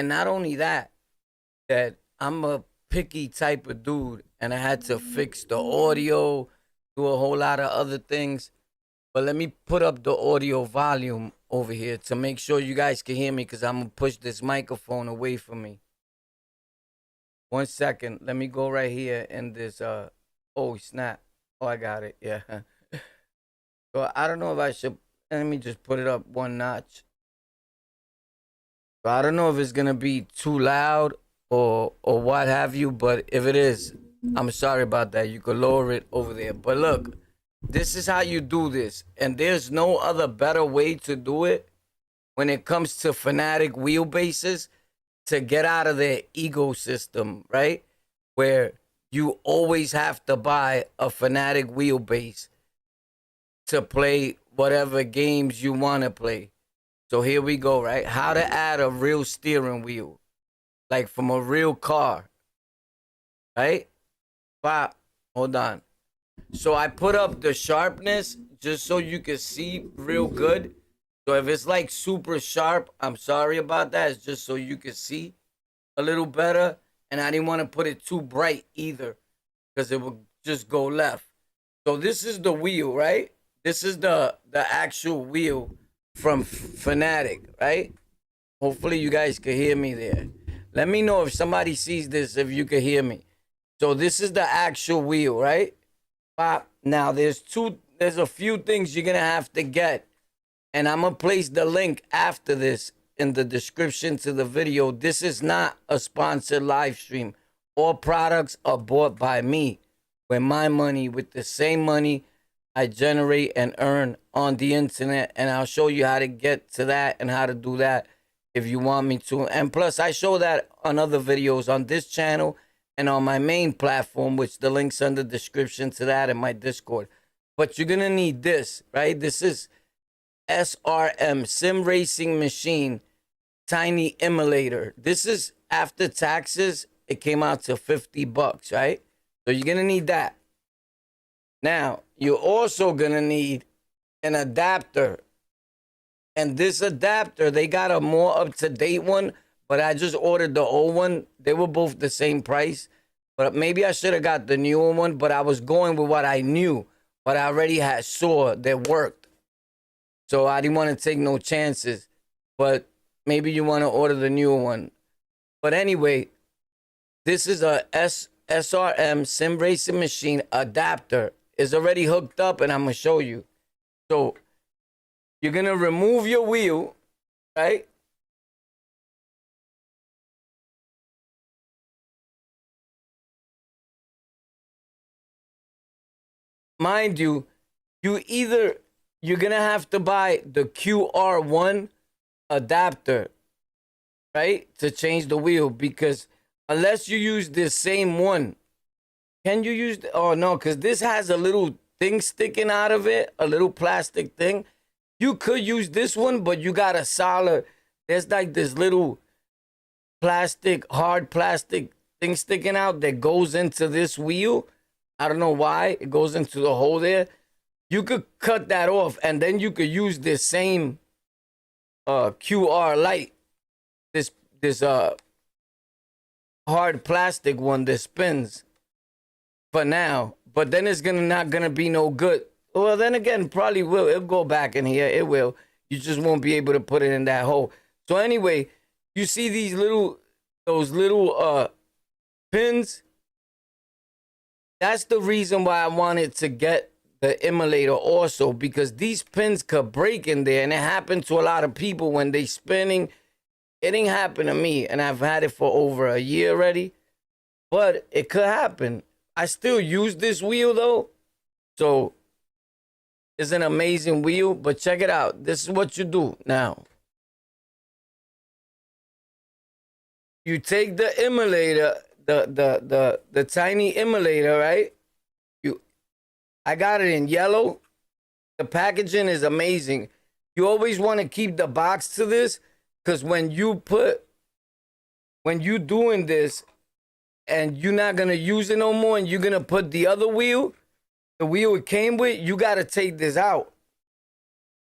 And not only that, that I'm a picky type of dude and I had to fix the audio, do a whole lot of other things. But let me put up the audio volume over here to make sure you guys can hear me because I'm going to push this microphone away from me. 1 second. Let me go right here in this. Oh, snap. Oh, I got it. Yeah. So I don't know if I should. Let me just put it up 1 notch. So I don't know if it's going to be too loud or what have you. But if it is, I'm sorry about that. You could lower it over there. But look. This is how you do this. And there's no other better way to do it when it comes to Fanatic wheelbases to get out of their ecosystem, right? Where you always have to buy a Fanatic wheelbase to play whatever games you want to play. So here we go, right? How to add a real steering wheel, like from a real car, right? Pop, hold on. So I put up the sharpness just so you can see real good. So if it's like super sharp, I'm sorry about that. It's just so you can see a little better. And I didn't want to put it too bright either because it would just go left. So this is the wheel, right? This is the actual wheel from Fanatic, right? Hopefully you guys can hear me there. Let me know if somebody sees this, if you can hear me. So this is the actual wheel, right? Now there's a few things you're gonna have to get, and I'm gonna place the link after this in the description to the video. This is not a sponsored live stream. All products are bought by me with my money, with the same money I generate and earn on the internet, and I'll show you how to get to that and how to do that if you want me to. And plus I show that on other videos on this channel and on my main platform, which the link's in the description to that in my Discord. But you're going to need this, right? This is SRM, Sim Racing Machine, Tiny Emulator. This is after taxes. It came out to $50, right? So you're going to need that. Now, you're also going to need an adapter. And this adapter, they got a more up-to-date one, but I just ordered the old one. They were both the same price. But maybe I should have got the newer one, but I was going with what I knew, what I already saw that worked. So I didn't want to take no chances. But maybe you want to order the newer one. But anyway, this is a SRM Sim Racing Machine adapter. It's already hooked up, and I'm going to show you. So you're going to remove your wheel, right? Mind you, you're going to have to buy the QR1 adapter, right? To change the wheel, because unless you use this same one, can you use, oh no, because this has a little thing sticking out of it, a little plastic thing. You could use this one, but you got a solid, there's like this little plastic, hard plastic thing sticking out that goes into this wheel. I don't know why it goes into the hole there. You could cut that off, and then you could use this same QR light, this hard plastic one that spins for now. But then it's not gonna be no good. Well, then again, probably will. It'll go back in here. It will. You just won't be able to put it in that hole. So anyway, you see those little pins. That's the reason why I wanted to get the emulator also, because these pins could break in there, and it happened to a lot of people when they spinning. It didn't happen to me, and I've had it for over a year already, but it could happen. I still use this wheel though, so it's an amazing wheel. But check it out. This is what you do now. You take the emulator, the tiny emulator, right? I got it in yellow. The packaging is amazing. You always want to keep the box to this, because when you doing this and you're not gonna use it no more, and you're gonna put the other wheel, the wheel it came with, you gotta take this out.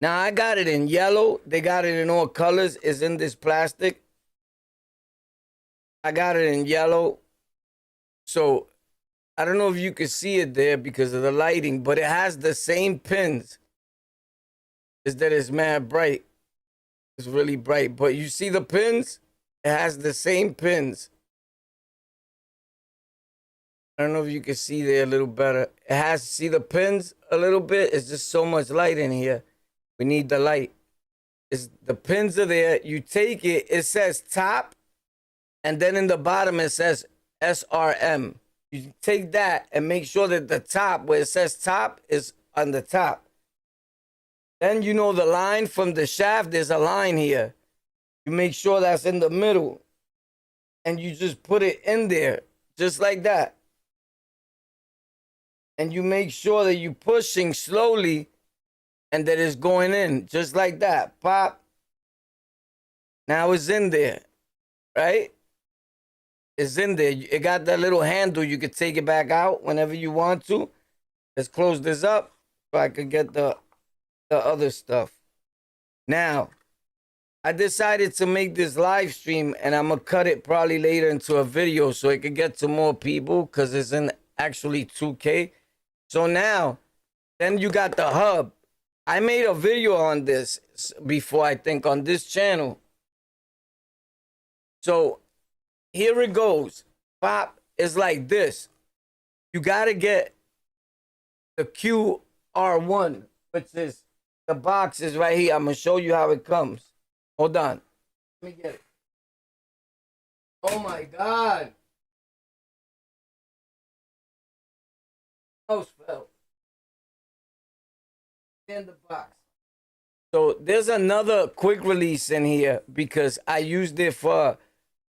Now I got it in yellow. They got it in all colors. It's in this plastic. I got it in yellow. So I don't know if you can see it there because of the lighting, but it has the same pins. Is that it's mad bright. It's really bright. But you see the pins? It has the same pins. I don't know if you can see there a little better. It has, see the pins a little bit? It's just so much light in here. We need the light. The pins are there. You take it, it says top, and then in the bottom it says SRM. You take that and make sure that the top, where it says top, is on the top. Then you know the line from the shaft, there's a line here. You make sure that's in the middle. And you just put it in there, just like that. And you make sure that you're pushing slowly and that it's going in, just like that. Pop. Now it's in there, right? It's in there. It got that little handle. You could take it back out whenever you want to. Let's close this up so I could get the other stuff. Now, I decided to make this live stream, and I'm going to cut it probably later into a video so it could get to more people because it's in actually 2K. So now, then you got the hub. I made a video on this before, I think, on this channel. So here it goes. Pop is like this. You got to get the QR1, which is the box is right here. I'm going to show you how it comes. Hold on. Let me get it. Oh my God. Mouse fell. In the box. So there's another quick release in here because I used it for,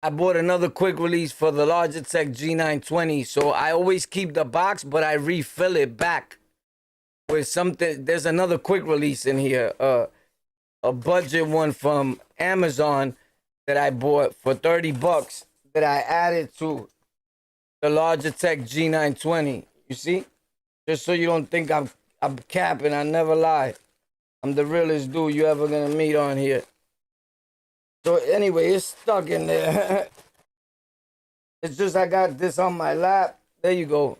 I bought another quick release for the Logitech G920. So I always keep the box, but I refill it back with something. There's another quick release in here, a budget one from Amazon that I bought for 30 bucks that I added to the Logitech G920. You see? Just so you don't think I'm capping. I never lie. I'm the realest dude you ever gonna meet on here. So anyway, it's stuck in there. It's just I got this on my lap. There you go.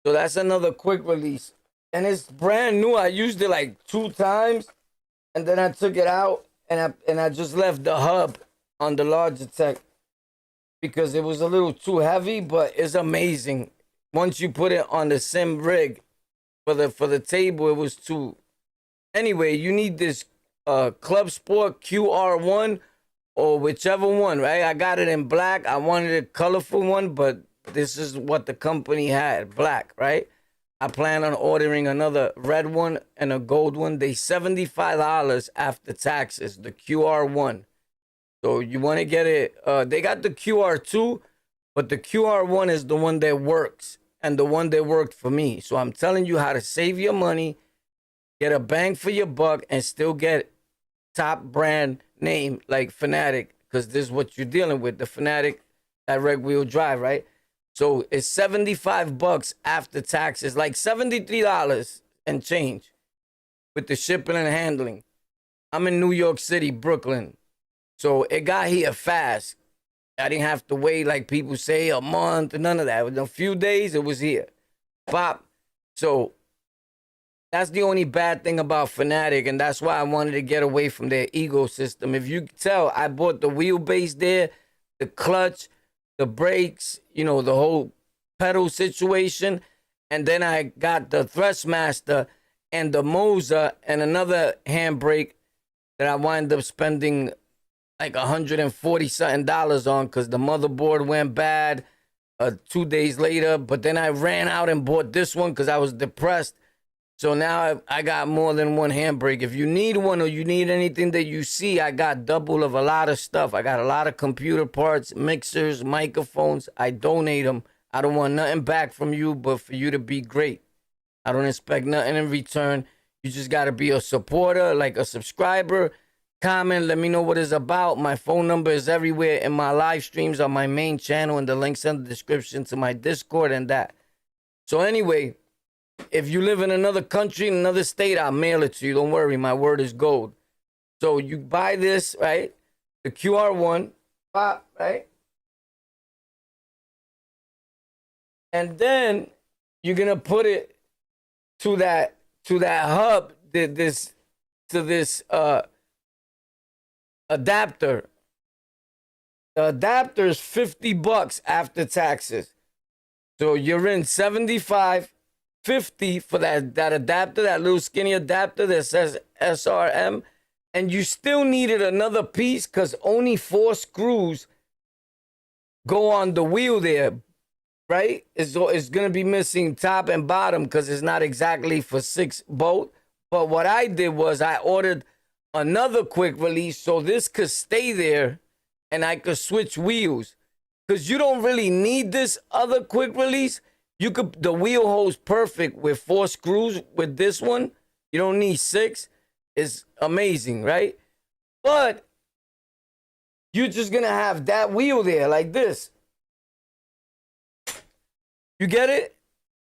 So that's another quick release. And it's brand new. I used it like 2 times. And then I took it out and I just left the hub on the Logitech because it was a little too heavy, but it's amazing. Once you put it on the sim rig for the table, it was too. Anyway, you need this Club Sport QR1 or whichever one, right? I got it in black. I wanted a colorful one, but this is what the company had, black, right? I plan on ordering another red one and a gold one. They $75 after taxes, the QR1. So you want to get it. They got the QR2, but the QR1 is the one that works and the one that worked for me. So I'm telling you how to save your money, get a bang for your buck, and still get top brand name like Fanatec, because this is what you're dealing with, the Fanatec direct wheel drive, right? So it's 75 bucks after taxes, like $73 and change with the shipping and handling. I'm in New York City, Brooklyn. So it got here fast. I didn't have to wait like people say a month, none of that. In a few days, it was here. Pop. So that's the only bad thing about Fanatec, and that's why I wanted to get away from their ecosystem. If you can tell, I bought the wheelbase there, the clutch, the brakes, you know, the whole pedal situation. And then I got the Thrustmaster and the Moza and another handbrake that I wind up spending like $140 something on because the motherboard went bad 2 days later. But then I ran out and bought this one because I was depressed. So now I got more than one handbrake. If you need one or you need anything that you see, I got double of a lot of stuff. I got a lot of computer parts, mixers, microphones. I donate them. I don't want nothing back from you but for you to be great. I don't expect nothing in return. You just got to be a supporter, like a subscriber. Comment, let me know what it's about. My phone number is everywhere in my live streams on my main channel, and the links in the description to my Discord and that. So anyway, if you live in another country, in another state, I'll mail it to you. Don't worry, my word is gold. So you buy this, right? The QR1, pop, right? and then you're gonna put it to that hub, this to this adapter. The adapter is $50 after taxes. So you're in 75, 50 for that adapter, that little skinny adapter that says SRM, and you still needed another piece because only 4 screws go on the wheel there, right? It's going to be missing top and bottom because it's not exactly for 6 bolt. But what I did was I ordered another quick release so this could stay there and I could switch wheels. Because you don't really need this other quick release. The wheel holds perfect with 4 screws with this one. You don't need 6. It's amazing, right? But you're just going to have that wheel there like this. You get it?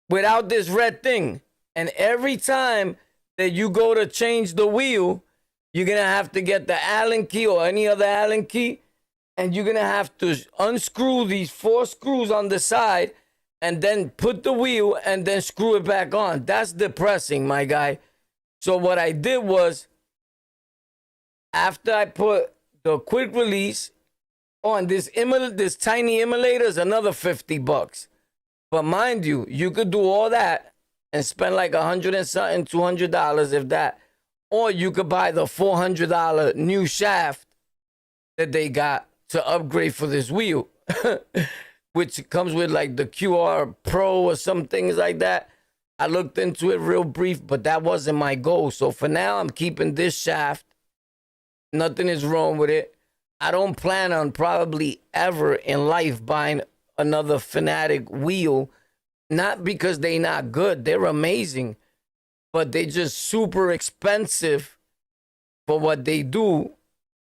Without this red thing. And every time that you go to change the wheel, you're going to have to get the Allen key or any other Allen key. And you're going to have to unscrew these 4 screws on the side and then put the wheel and then screw it back on. That's depressing, my guy. So what I did was, after I put the quick release on this tiny emulator, is another $50. But mind you, you could do all that and spend like $100 and something, $200 if that. Or you could buy the $400 new shaft that they got to upgrade for this wheel, which comes with like the QR Pro or some things like that. I looked into it real brief, but that wasn't my goal. So for now, I'm keeping this shaft. Nothing is wrong with it. I don't plan on probably ever in life buying another Fanatic wheel, not because they're not good. They're amazing, but they just super expensive for what they do.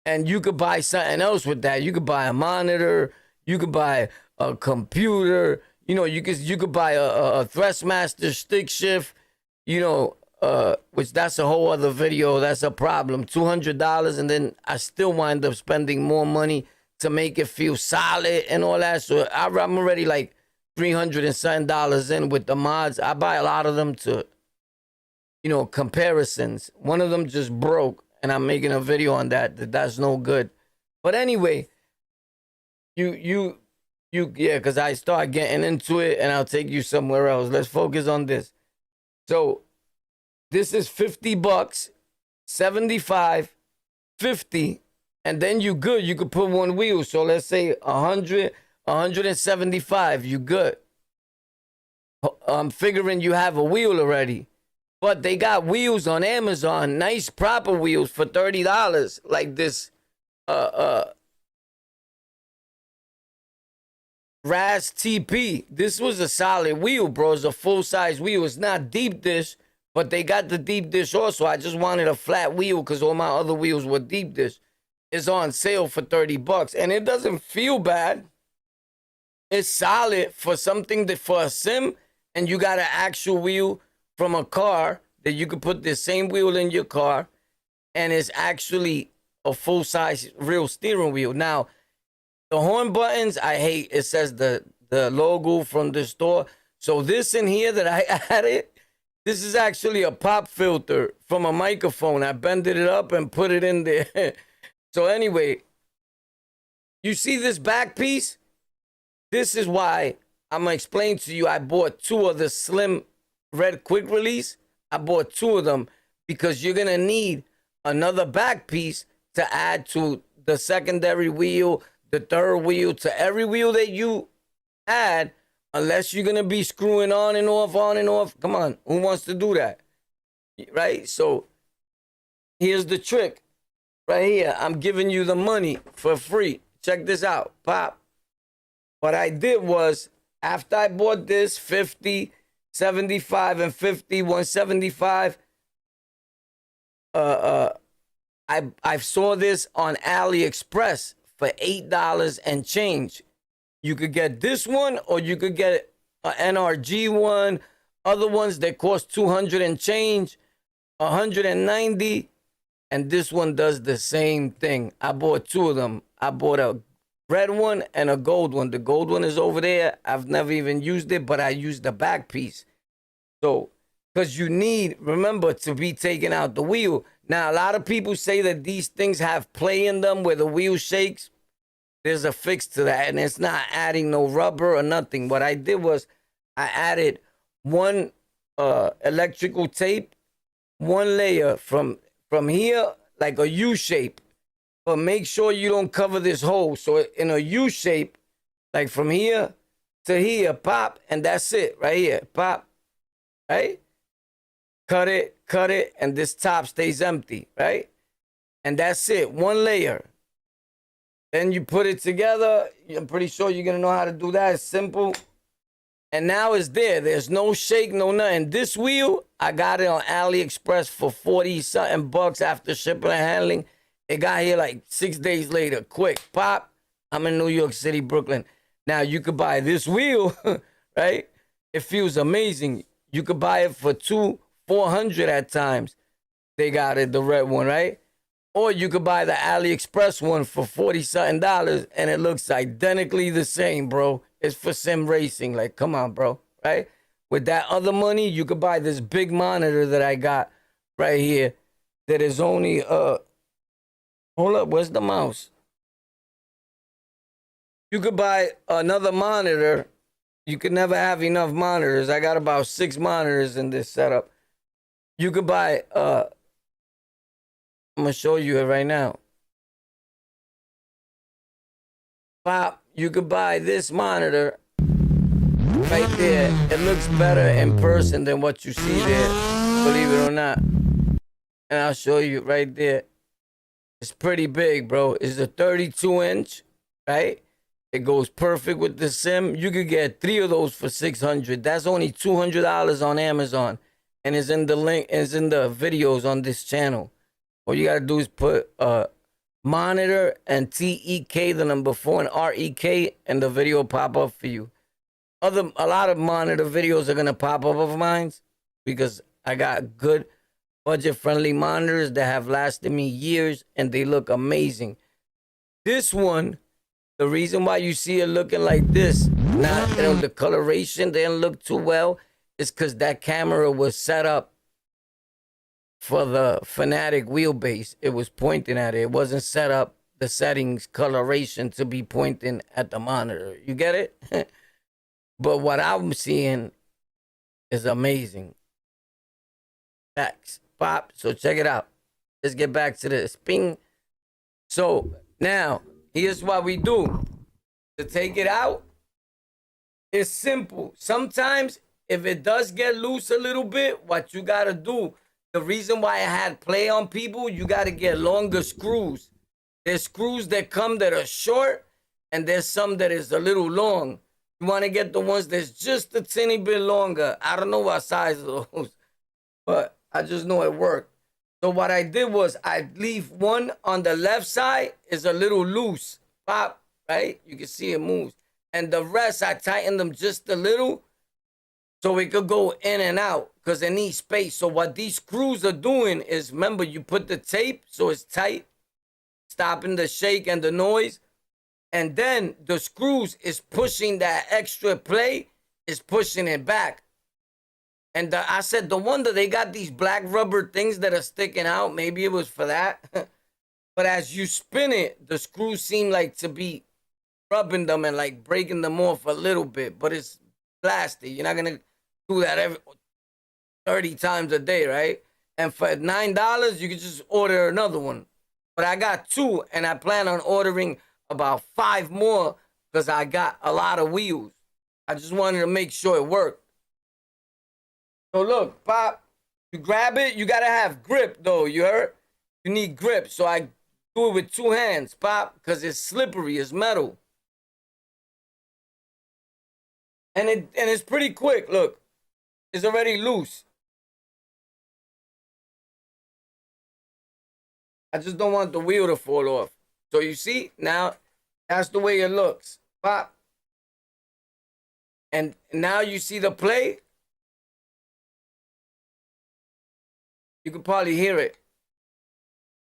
And you could buy something else with that. You could buy a monitor. You could buy a computer. You know, you could buy a Thrustmaster stick shift. You know, which that's a whole other video. That's a problem. $200, and then I still wind up spending more money to make it feel solid and all that. So I'm already like $300 and something in with the mods. I buy a lot of them to, you know, comparisons. One of them just broke. And I'm making a video on that. That's no good. But anyway, yeah, because I start getting into it and I'll take you somewhere else. Let's focus on this. So this is $50, 75, 50, and then you good. You could put one wheel. So let's say 100, 175, you good. I'm figuring you have a wheel already. But they got wheels on Amazon, nice proper wheels for $30, like this RAS TP. This was a solid wheel, bro. It's a full-size wheel. It's not deep dish, but they got the deep dish also. I just wanted a flat wheel because all my other wheels were deep dish. It's on sale for $30, and it doesn't feel bad. It's solid for something that for a sim, and you got an actual wheel from a car that you could put the same wheel in your car, and it's actually a full-size real steering wheel. Now, the horn buttons, I hate. It says the logo from the store. So this in here that I added, this is actually a pop filter from a microphone. I bended it up and put it in there. So anyway, you see this back piece? This is why I'm going to explain to you. I bought 2 of the slim red quick release. I bought 2 of them because you're going to need another back piece to add to the secondary wheel, the third wheel, to every wheel that you add, unless you're going to be screwing on and off, on and off. Come on, who wants to do that? Right? So here's the trick. Right here, I'm giving you the money for free. Check this out. Pop. What I did was, after I bought this 50, 75 and 50, 175. I saw this on AliExpress for $8 and change. You could get this one, or you could get an NRG one. Other ones that cost 200 and change, 190, and this one does the same thing. I bought 2 of them. I bought a red one and a gold one. The gold one is over there. I've never even used it, but I use the back piece. So, because you need, remember, to be taking out the wheel. Now, a lot of people say that these things have play in them where the wheel shakes. There's a fix to that, and it's not adding no rubber or nothing. What I did was I added one electrical tape, one layer from here, like a U shape. But make sure you don't cover this hole. So in a U shape, like from here to here, pop, and that's it right here, pop, right? Cut it, and this top stays empty, right? And that's it, one layer. Then you put it together. I'm pretty sure you're gonna know how to do that. It's simple. And now it's there. There's no shake, no nothing. This wheel, I got it on AliExpress for 40 something bucks after shipping and handling. It got here like 6 days later. Quick, pop. I'm in New York City, Brooklyn. Now you could buy this wheel, right? It feels amazing. You could buy it for $400 at times. They got it, the red one, right? Or you could buy the AliExpress one for 40 something dollars, and it looks identically the same, bro. It's for sim racing. Like, come on, bro, right? With that other money, you could buy this big monitor that I got right here that is only hold up, where's the mouse? You could buy another monitor. You could never have enough monitors. I got about 6 monitors in this setup. You could buy I'm gonna show you it right now. Pop, you could buy this monitor right there. It looks better in person than what you see there, believe it or not. And I'll show you right there. It's pretty big, bro. It's a 32-inch, right? It goes perfect with the sim. You could get 3 of those for $600. That's only $200 on Amazon, and it's in the link. It's in the videos on this channel. All you gotta do is put monitor and TEK, the number 4, and REK, and the video pop up for you. A lot of monitor videos are gonna pop up of mine because I got good budget-friendly monitors that have lasted me years, and they look amazing. This one, the reason why you see it looking like this, not the coloration didn't look too well, is because that camera was set up for the Fanatic wheelbase. It was pointing at it. It wasn't set up the settings coloration to be pointing at the monitor. You get it? But what I'm seeing is amazing. Facts. Pop. So check it out. Let's get back to this. Ping. So now, here's what we do. To take it out, it's simple. Sometimes, if it does get loose a little bit, what you got to do, the reason why I had play on people, you got to get longer screws. There's screws that come that are short, and there's some that is a little long. You want to get the ones that's just a teeny bit longer. I don't know what size of those, but I just know it worked. So what I did was I leave one on the left side is a little loose. Pop, right? You can see it moves. And the rest, I tighten them just a little so it could go in and out because it needs space. So what these screws are doing is, remember, you put the tape so it's tight, stopping the shake and the noise. And then the screws is pushing that extra play, is pushing it back. And I said, no wonder they got these black rubber things that are sticking out. Maybe it was for that. But as you spin it, the screws seem like to be rubbing them and like breaking them off a little bit. But it's plastic. You're not going to do that 30 times a day, right? And for $9, you can just order another one. But I got 2, and I plan on ordering about 5 more because I got a lot of wheels. I just wanted to make sure it worked. So look, Pop, you grab it. You got to have grip, though, you heard? You need grip. So I do it with 2 hands, Pop, because it's slippery. It's metal. And it's pretty quick. Look, it's already loose. I just don't want the wheel to fall off. So you see, now that's the way it looks. Pop. And now you see the play. You can probably hear it.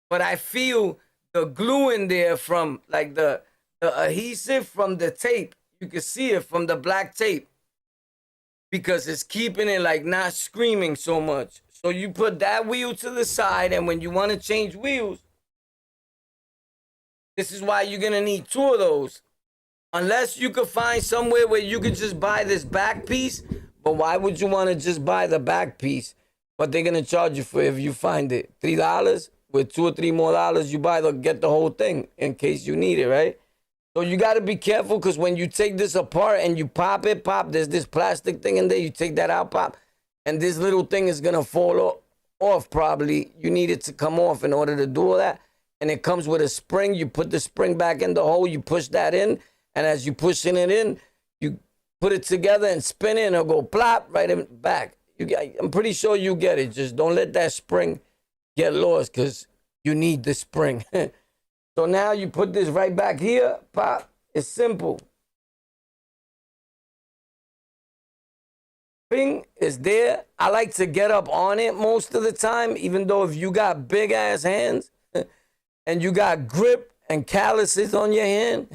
But I feel the glue in there from like the the adhesive from the tape, you can see it from the black tape because it's keeping it like not screaming so much. So you put that wheel to the side, and when you want to change wheels, this is why you're gonna need two of those. Unless you could find somewhere where you could just buy this back piece. But why would you want to just buy the back piece? What they're gonna charge you for if you find it? $3 with $2 or $3 more. You get the whole thing in case you need it, right? So you got to be careful because when you take this apart and you pop it, there's this plastic thing in there. You take that out, pop, and this little thing is gonna fall off. Probably you need it to come off in order to do all that. And it comes with a spring. You put the spring back in the hole. You push that in. And as you pushing it in, you put it together and spin it, and it'll go plop right in back. I'm pretty sure you get it. Just don't let that spring get lost because you need the spring. So now you put this right back here, pop. It's simple. Spring is there. I like to get up on it most of the time, even though if you got big ass hands and you got grip and calluses on your hand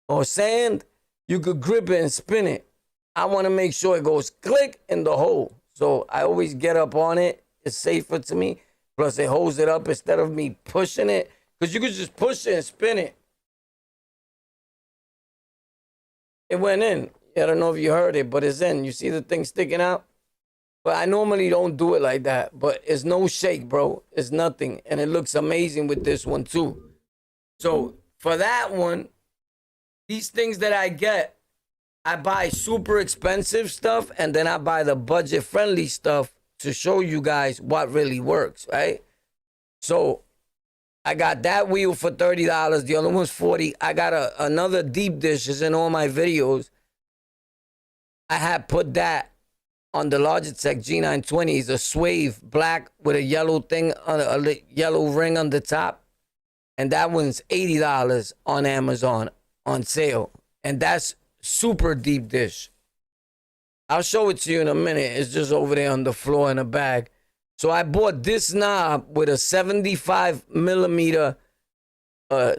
or sand, you could grip it and spin it. I want to make sure it goes click in the hole. So I always get up on it. It's safer to me. Plus it holds it up instead of me pushing it. Because you could just push it and spin it. It went in. I don't know if you heard it, but it's in. You see the thing sticking out? But I normally don't do it like that. But it's no shake, bro. It's nothing. And it looks amazing with this one too. So for that one, these things that I get, I buy super expensive stuff and then I buy the budget friendly stuff to show you guys what really works, right? So I got that wheel for $30. The other one's $40. I got another deep dish is in all my videos. I had put that on the Logitech G920. It's a suede black with a yellow thing, a yellow ring on the top. And that one's $80 on Amazon on sale. And that's super deep dish. I'll show it to you in a minute. It's just over there on the floor in a bag. So I bought this knob with a 75 millimeter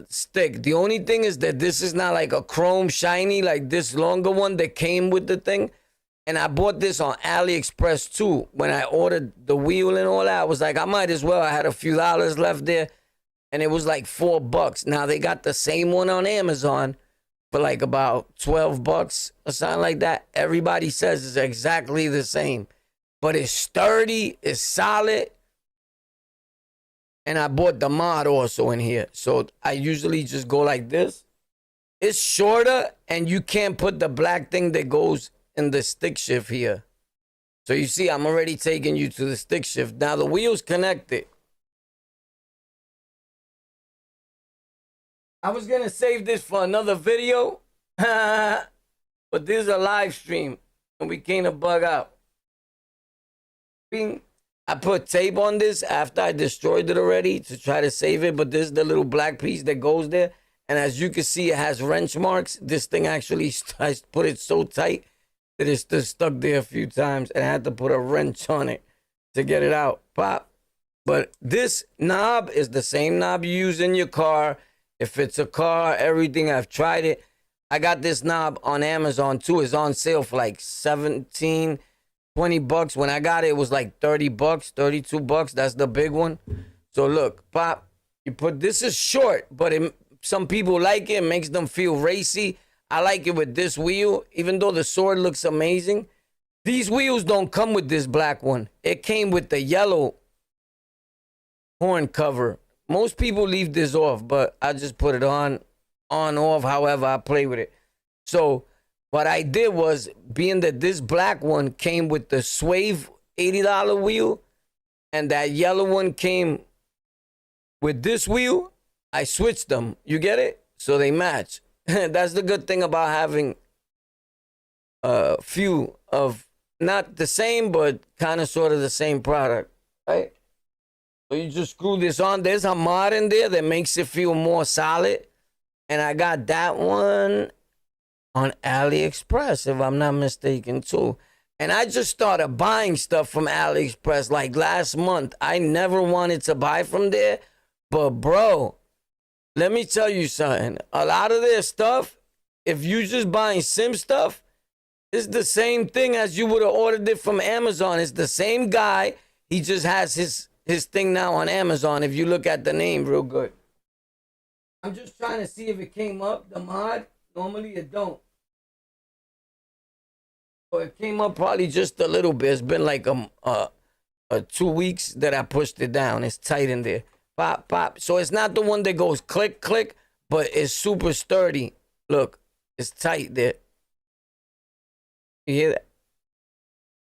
stick. The only thing is that this is not like a chrome shiny, like this longer one that came with the thing. And I bought this on AliExpress too. When I ordered the wheel and all that, I was like, I might as well. I had a few dollars left there. And it was like $4. Now they got the same one on Amazon for like about $12 or something like that. Everybody says it's exactly the same. But it's sturdy, it's solid. And I bought the mod also in here. So I usually just go like this. It's shorter and you can't put the black thing that goes in the stick shift here. So you see, I'm already taking you to the stick shift. Now the wheel's connected. I was going to save this for another video. But this is a live stream. And we can't bug out. Bing. I put tape on this after I destroyed it already to try to save it. But this is the little black piece that goes there. And as you can see, it has wrench marks. This thing actually, I put it so tight that it's just stuck there a few times. And I had to put a wrench on it to get it out. Pop. But this knob is the same knob you use in your car. If it's a car, everything, I've tried it. I got this knob on Amazon too. It's on sale for like $17, $20. When I got it, it was like $30, $32. That's the big one. So look, pop, you put, this is short, but some people like it. It makes them feel racy. I like it with this wheel, even though the sword looks amazing. These wheels don't come with this black one. It came with the yellow horn cover. Most people leave this off, but I just put it on, off, however I play with it. So what I did was, being that this black one came with the suede $80 wheel, and that yellow one came with this wheel, I switched them. You get it? So they match. That's the good thing about having a few of, not the same, but kind of sort of the same product, right? So you just screw this on. There's a mod in there that makes it feel more solid. And I got that one on AliExpress, if I'm not mistaken, too. And I just started buying stuff from AliExpress like last month. I never wanted to buy from there. But, bro, let me tell you something. A lot of their stuff, if you just buying sim stuff, it's the same thing as you would have ordered it from Amazon. It's the same guy. He just has his thing now on Amazon. If you look at the name real good. I'm just trying to see if it came up, the mod. Normally it don't. So it came up probably just a little bit. It's been like 2 weeks that I pushed it down. It's tight in there. Pop, pop. So it's not the one that goes click, click, but it's super sturdy. Look, it's tight there. You hear that?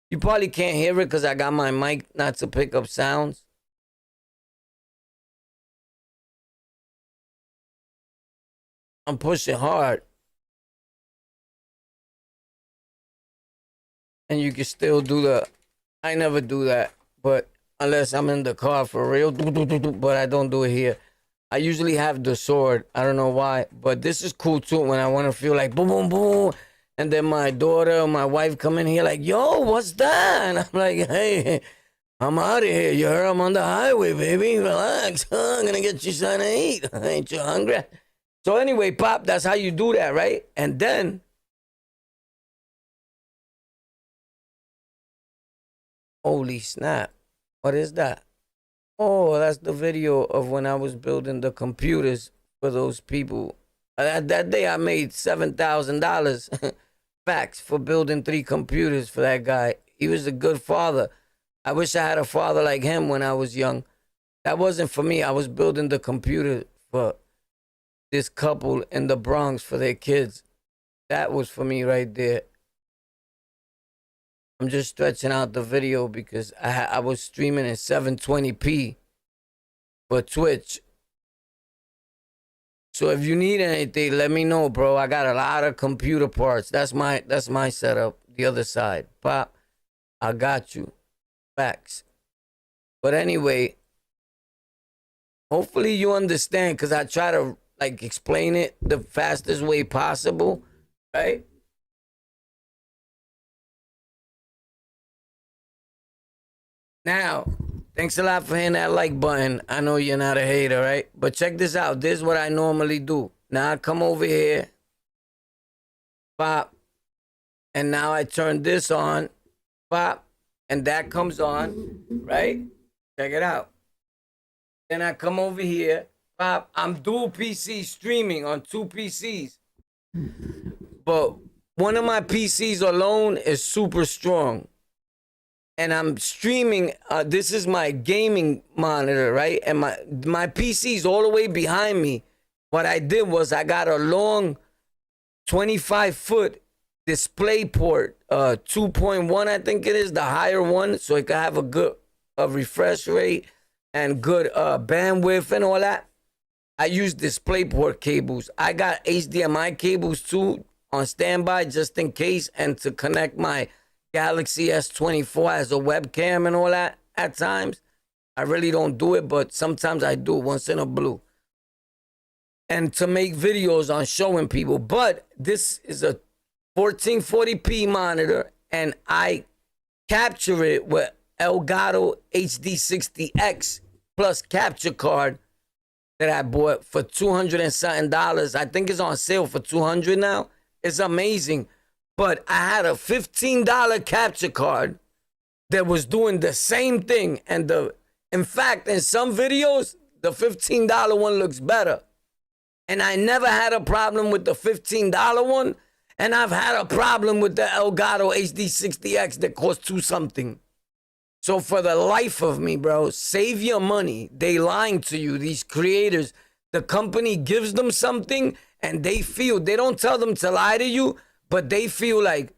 You probably can't hear it because I got my mic not to pick up sounds. I'm pushing hard. And you can still do the, I never do that, but unless I'm in the car for real, but I don't do it here. I usually have the sword. I don't know why, but this is cool too when I want to feel like boom, boom, boom. And then my daughter or my wife come in here like, yo, what's that? And I'm like, hey, I'm out of here. You heard I'm on the highway, baby. Relax. I'm going to get you something to eat. Ain't you hungry? So anyway, Pop, that's how you do that, right? And then, holy snap. What is that? Oh, that's the video of when I was building the computers for those people. That day I made $7,000 facts for building 3 computers for that guy. He was a good father. I wish I had a father like him when I was young. That wasn't for me. I was building the computer for this couple in the Bronx for their kids. That was for me right there. I'm just stretching out the video because I was streaming in 720p for Twitch. So if you need anything, let me know, bro. I got a lot of computer parts. That's my setup. The other side. Pop, I got you. Facts. But anyway, hopefully you understand because I try to like explain it the fastest way possible, right? Now, thanks a lot for hitting that like button. I know you're not a hater, right? But check this out. This is what I normally do. Now I come over here, pop, and now I turn this on, pop, and that comes on, right? Check it out. Then I come over here, pop. I'm dual PC streaming on 2 PCs. But one of my PCs alone is super strong. And I'm streaming, this is my gaming monitor, right? And my PC's all the way behind me. What I did was I got a long 25-foot display port, 2.1, I think it is, the higher one, so it can have a good refresh rate and good bandwidth and all that. I use display port cables. I got HDMI cables too on standby just in case, and to connect my Galaxy S24 as a webcam and all that at times. I really don't do it, but sometimes I do once in a blue. And to make videos on showing people. But this is a 1440p monitor, and I capture it with Elgato HD60X plus capture card that I bought for $200 and something. I think it's on sale for $200 now. It's amazing. But I had a $15 capture card that was doing the same thing. And in fact, in some videos, the $15 one looks better. And I never had a problem with the $15 one. And I've had a problem with the Elgato HD60X that costs $2 something. So for the life of me, bro, save your money. They lying to you, these creators. The company gives them something and they don't tell them to lie to you. But they feel like,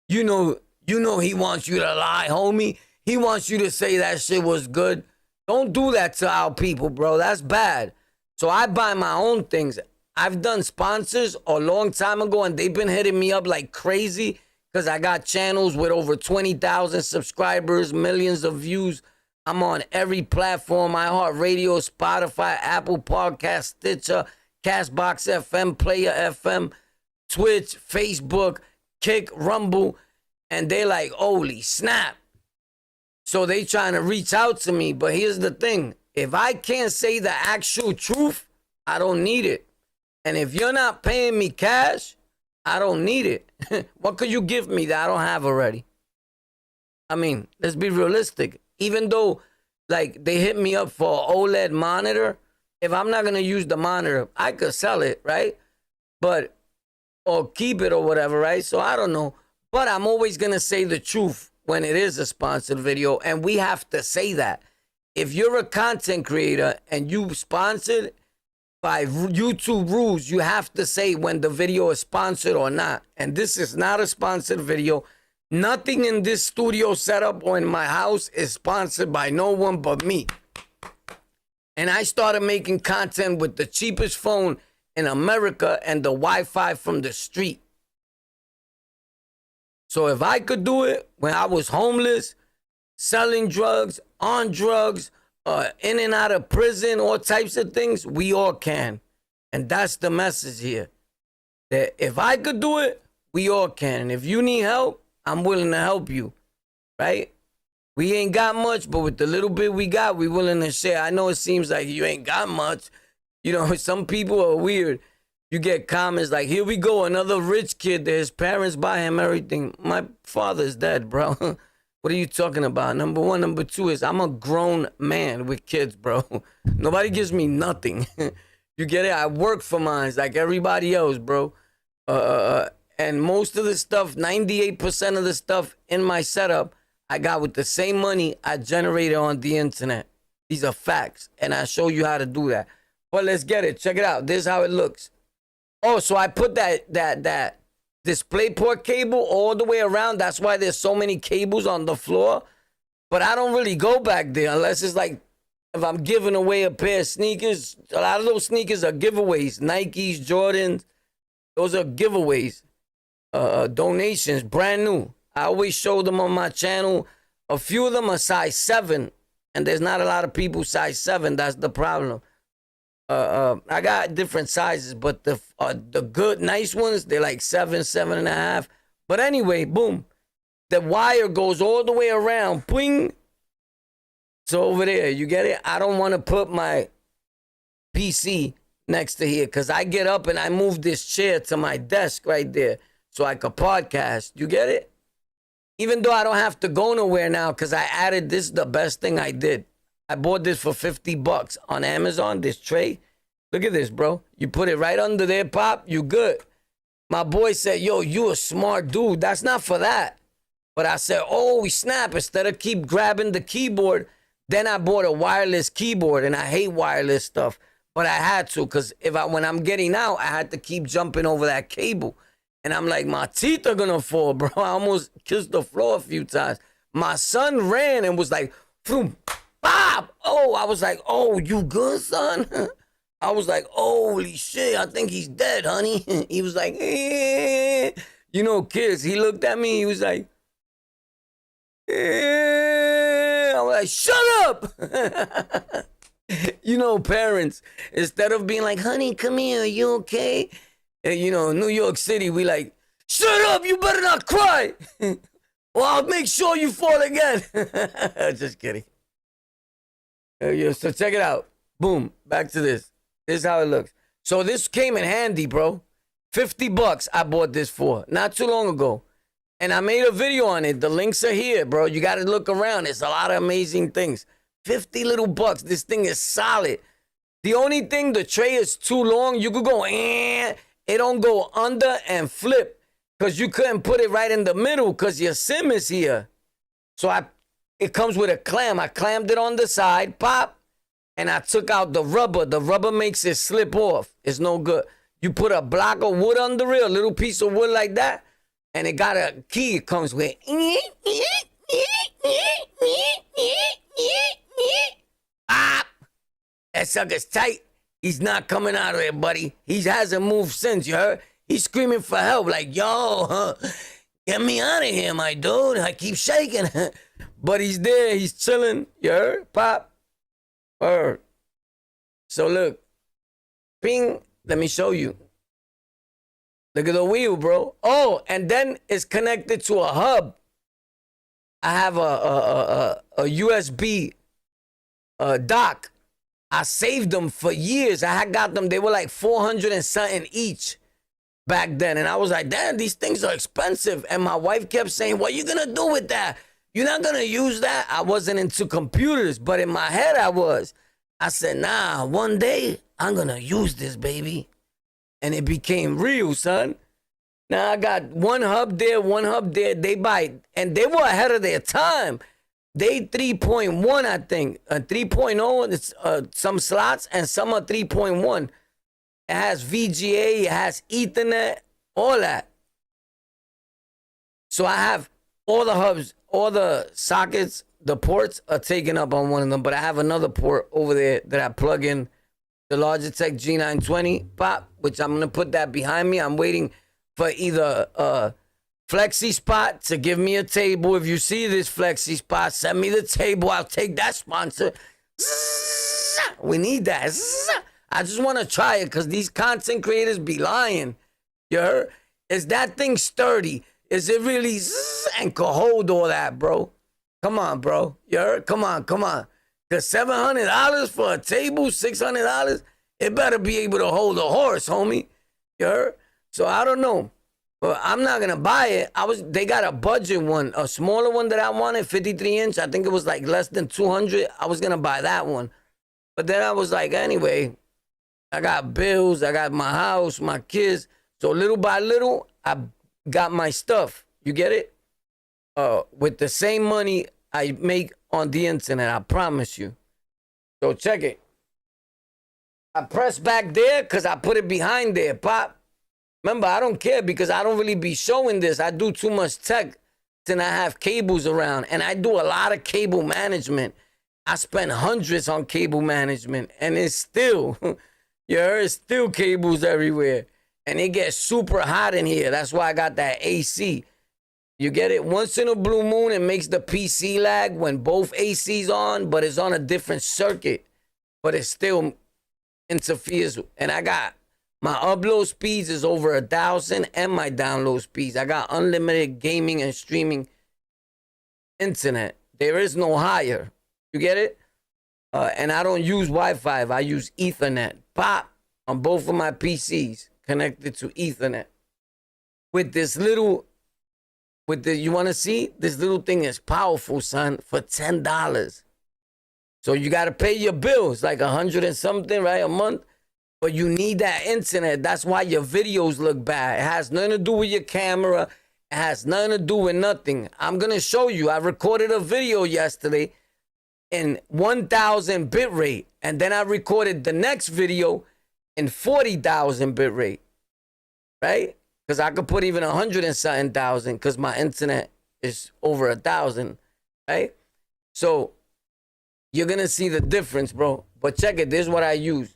you know he wants you to lie, homie. He wants you to say that shit was good. Don't do that to our people, bro. That's bad. So I buy my own things. I've done sponsors a long time ago, and they've been hitting me up like crazy because I got channels with over 20,000 subscribers, millions of views. I'm on every platform, iHeartRadio, Spotify, Apple Podcast, Stitcher, Castbox FM, Player FM, Twitch, Facebook, Kick, Rumble, and they're like, holy snap. So they trying to reach out to me, but here's the thing. If I can't say the actual truth, I don't need it. And if you're not paying me cash, I don't need it. What could you give me that I don't have already? I mean, let's be realistic. Even though, like, they hit me up for an OLED monitor, if I'm not going to use the monitor, I could sell it, right? But, or keep it or whatever, right? So I don't know. But I'm always going to say the truth when it is a sponsored video. And we have to say that. If you're a content creator and you sponsored, by YouTube rules, you have to say when the video is sponsored or not. And this is not a sponsored video. Nothing in this studio setup or in my house is sponsored by no one but me. And I started making content with the cheapest phone in America and the Wi-Fi from the street. So if I could do it when I was homeless, selling drugs, on drugs, in and out of prison, all types of things, we all can. And that's the message here. That if I could do it, we all can. And if you need help, I'm willing to help you, right? We ain't got much, but with the little bit we got, we willing to share. I know it seems like you ain't got much. You know, some people are weird. You get comments like, here we go, another rich kid that his parents buy him everything. My father's dead, bro. What are you talking about? Number one. Number two is I'm a grown man with kids, bro. Nobody gives me nothing. You get it? I work for mine like everybody else, bro. And most of the stuff, 98% of the stuff in my setup, I got with the same money I generated on the internet. These are facts. And I show you how to do that. But let's get it. Check it out. This is how it looks. Oh, so I put that DisplayPort cable all the way around. That's why there's so many cables on the floor. But I don't really go back there unless it's like if I'm giving away a pair of sneakers. A lot of those sneakers are giveaways. Nikes, Jordans, those are giveaways. Donations, brand new. I always show them on my channel. A few of them are size 7. And there's not a lot of people size 7. That's the problem. I got different sizes, but the good, nice ones, they're like 7, 7.5. But anyway, boom. The wire goes all the way around. Boing. So over there, you get it? I don't want to put my PC next to here because I get up and I move this chair to my desk right there so I could podcast. You get it? Even though I don't have to go nowhere now because I added this, the best thing I did. I bought this for $50 on Amazon, this tray. Look at this, bro. You put it right under there, Pop, you good. My boy said, yo, you a smart dude. That's not for that. But I said, oh, we snap. Instead of keep grabbing the keyboard, then I bought a wireless keyboard, and I hate wireless stuff. But I had to because when I'm getting out, I had to keep jumping over that cable. And I'm like, my teeth are going to fall, bro. I almost kissed the floor a few times. My son ran and was like, boom. Bob! Oh, I was like, oh, you good, son? I was like, holy shit, I think he's dead, honey. He was like, eh. You know, kids, he looked at me, he was like, eh. I was like, shut up! You know, parents, instead of being like, honey, come here, you okay? And, you know, New York City, we like, shut up, you better not cry. Or I'll make sure you fall again. Just kidding. So check it out. Boom. Back to this. This is how it looks. So this came in handy, bro. $50 I bought this for not too long ago. And I made a video on it. The links are here, bro. You got to look around. It's a lot of amazing things. 50 little bucks. This thing is solid. The only thing, the tray is too long. You could go, it don't go under and flip because you couldn't put it right in the middle because your SIM is here. So it comes with a clamp. I clammed it on the side, pop, and I took out the rubber. The rubber makes it slip off. It's no good. You put a block of wood under it, a little piece of wood like that, and it got a key it comes with. Pop! That sucker's tight. He's not coming out of there, buddy. He hasn't moved since, you heard? He's screaming for help like, yo, get me out of here, my dude. I keep shaking. But he's there. He's chilling. You heard? Pop. Heard. So look. Ping. Let me show you. Look at the wheel, bro. Oh, and then it's connected to a hub. I have a USB dock. I saved them for years. I had got them. They were like 400 and something each back then. And I was like, damn, these things are expensive. And my wife kept saying, what are you going to do with that? You're not going to use that? I wasn't into computers, but in my head I was. I said, nah, one day I'm going to use this, baby. And it became real, son. Now I got one hub there, one hub there. They buy, and they were ahead of their time. They 3.1, I think. 3.0, it's some slots, and some are 3.1. It has VGA, it has Ethernet, all that. So I have all the hubs, all the sockets, the ports are taken up on one of them, but I have another port over there that I plug in the Logitech G920 pop, which I'm going to put that behind me. I'm waiting for either a Flexi Spot to give me a table. If you see this Flexi Spot, send me the table. I'll take that sponsor. We need that. I just want to try it because these content creators be lying. You heard? Is that thing sturdy? Is it really and can hold all that, bro? Come on, bro. You heard? Come on. The $700 for a table, $600, it better be able to hold a horse, homie. You heard? So I don't know. But I'm not gonna buy it. They got a budget one, a smaller one that I wanted, 53-inch. I think it was like less than 200. I was gonna buy that one. But then I was like, anyway, I got bills, I got my house, my kids. So little by little, I got my stuff. You get it? With the same money I make on the internet, I promise you. So check it. I press back there because I put it behind there, Pop. Remember, I don't care because I don't really be showing this. I do too much tech and I have cables around. And I do a lot of cable management. I spend hundreds on cable management. And it's still, you heard, it's still cables everywhere. And it gets super hot in here. That's why I got that AC. You get it? Once in a blue moon, it makes the PC lag when both AC's on, but it's on a different circuit. But it still interferes. And I got my upload speeds is over 1,000 and my download speeds. I got unlimited gaming and streaming internet. There is no higher. You get it? And I don't use Wi-Fi. I use Ethernet. Pop on both of my PCs connected to Ethernet. With this little, you want to see? This little thing is powerful, son, for $10. So you got to pay your bills, like 100 and something, right, a month. But you need that internet. That's why your videos look bad. It has nothing to do with your camera. It has nothing to do with nothing. I'm going to show you. I recorded a video yesterday in 1,000 bit rate. And then I recorded the next video in 40,000 bit rate. Right? Because I could put even 100 and something thousand because my internet is over 1,000. Right? So you're going to see the difference, bro. But check it. This is what I use.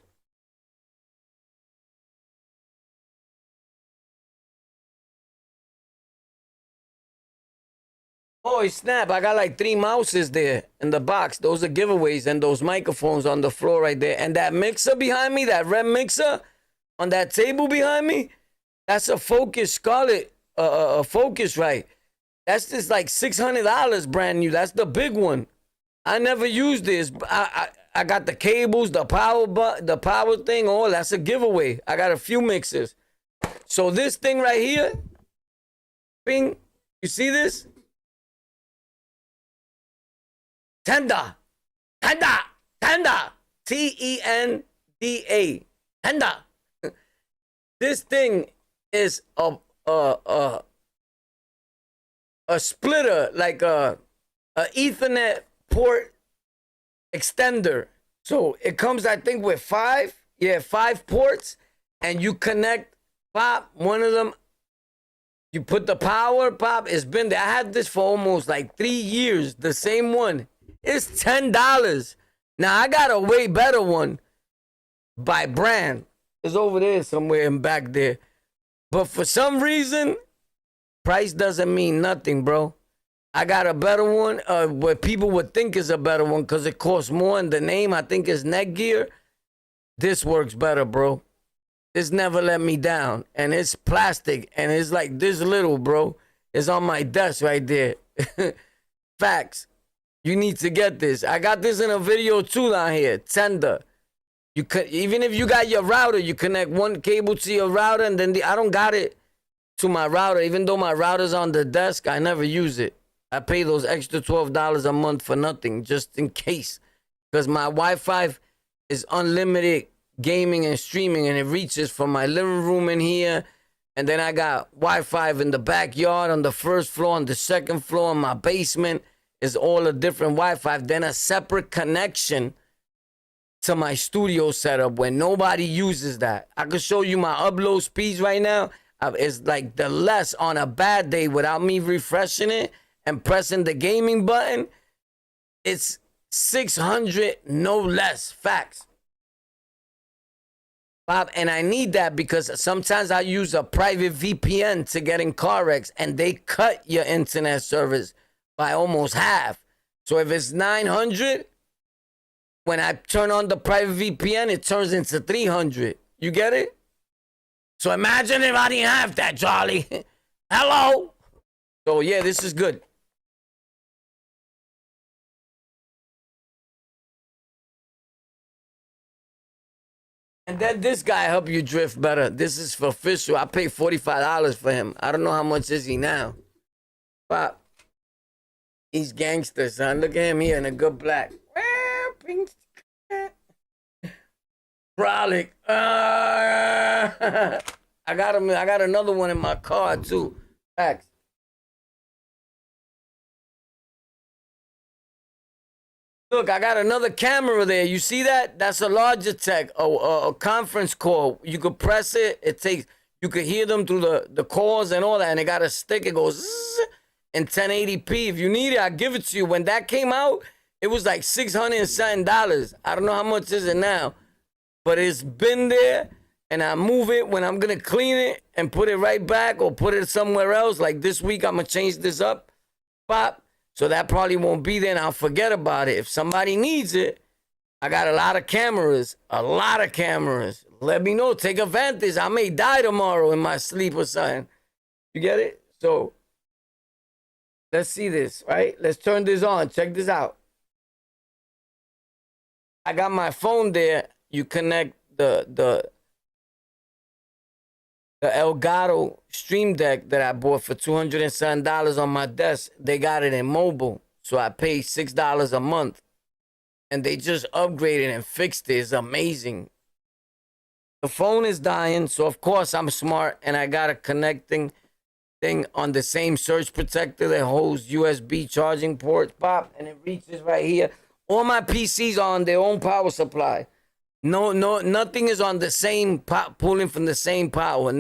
Oh, snap. I got like 3 mouses there in the box. Those are giveaways and those microphones on the floor right there. And that mixer behind me, that red mixer on that table behind me, that's a Focus Scarlett, Focusrite. That's just like $600 brand new. That's the big one. I never used this. I got the cables, the power thing. Oh, that's a giveaway. I got a few mixers. So this thing right here, bing, you see this? Tenda. Tenda. Tenda. This thing is a splitter, like a Ethernet port extender. So it comes, I think, with 5 ports, and you connect, Pop, one of them. You put the power, Pop. It's been there. I had this for almost like 3 years, the same one. It's $10. Now, I got a way better one by brand. It's over there somewhere in back there. But for some reason, price doesn't mean nothing, bro. I got a better one, what people would think is a better one because it costs more, and the name, I think, is Netgear. This works better, bro. This never let me down. And it's plastic, and it's like this little, bro. It's on my desk right there. Facts. You need to get this. I got this in a video too down here. Tender. You could, even if you got your router, you connect one cable to your router, and then I don't got it to my router. Even though my router's on the desk, I never use it. I pay those extra $12 a month for nothing, just in case, because my Wi-Fi is unlimited gaming and streaming, and it reaches from my living room in here, and then I got Wi-Fi in the backyard, on the first floor, on the second floor, in my basement. Is all a different Wi-Fi. Then a separate connection to my studio setup where nobody uses that. I could show you my upload speeds right now. It's like the less on a bad day without me refreshing it and pressing the gaming button. It's 600, no less. Facts. Bob, and I need that because sometimes I use a private VPN to get in car wrecks, and they cut your internet service by almost half. So if it's 900, when I turn on the private VPN, it turns into 300. You get it? So imagine if I didn't have that, Charlie. Hello? So yeah, this is good. And then this guy help you drift better. This is for official. I paid $45 for him. I don't know how much is he now. But he's gangster, son. Look at him here in a good black. Frolic. I got him. I got another one in my car too. Facts. Look, I got another camera there. You see that? That's a Logitech, a conference call. You could press it. It takes. You could hear them through the calls and all that. And it got a stick. It goes zzz, in 1080p. If you need it, I'll give it to you. When that came out, it was like $600. I don't know how much is it now, but it's been there. And I move it when I'm gonna clean it and put it right back or put it somewhere else. Like this week, I'm gonna change this up. Pop. So that probably won't be there and I'll forget about it. If somebody needs it, I got a lot of cameras. Let me know. Take advantage. I may die tomorrow in my sleep or something. You get it? So let's see this, right? Let's turn this on. Check this out. I got my phone there. You connect the Elgato Stream Deck that I bought for $207 on my desk. They got it in mobile, so I paid $6 a month, and they just upgraded and fixed it. It's amazing. The phone is dying, so of course I'm smart, and I got a connecting thing on the same surge protector that holds USB charging ports, pop, and it reaches right here. All my PCs are on their own power supply. No, nothing is on the same pulling from the same power.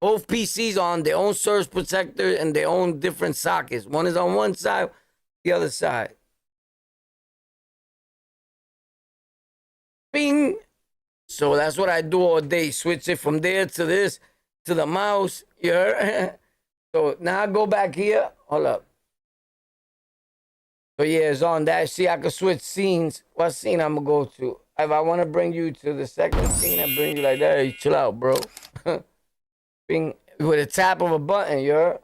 Both PCs are on their own surge protector and their own different sockets. One is on one side, the other side. Bing. So that's what I do all day. Switch it from there to this, to the mouse. You heard? So now I go back here. Hold up. So yeah, it's on that. See, I can switch scenes. What scene I'm going to go to? If I want to bring you to the second scene, I bring you like that. Hey, chill out, bro. Bring with a tap of a button, you heard?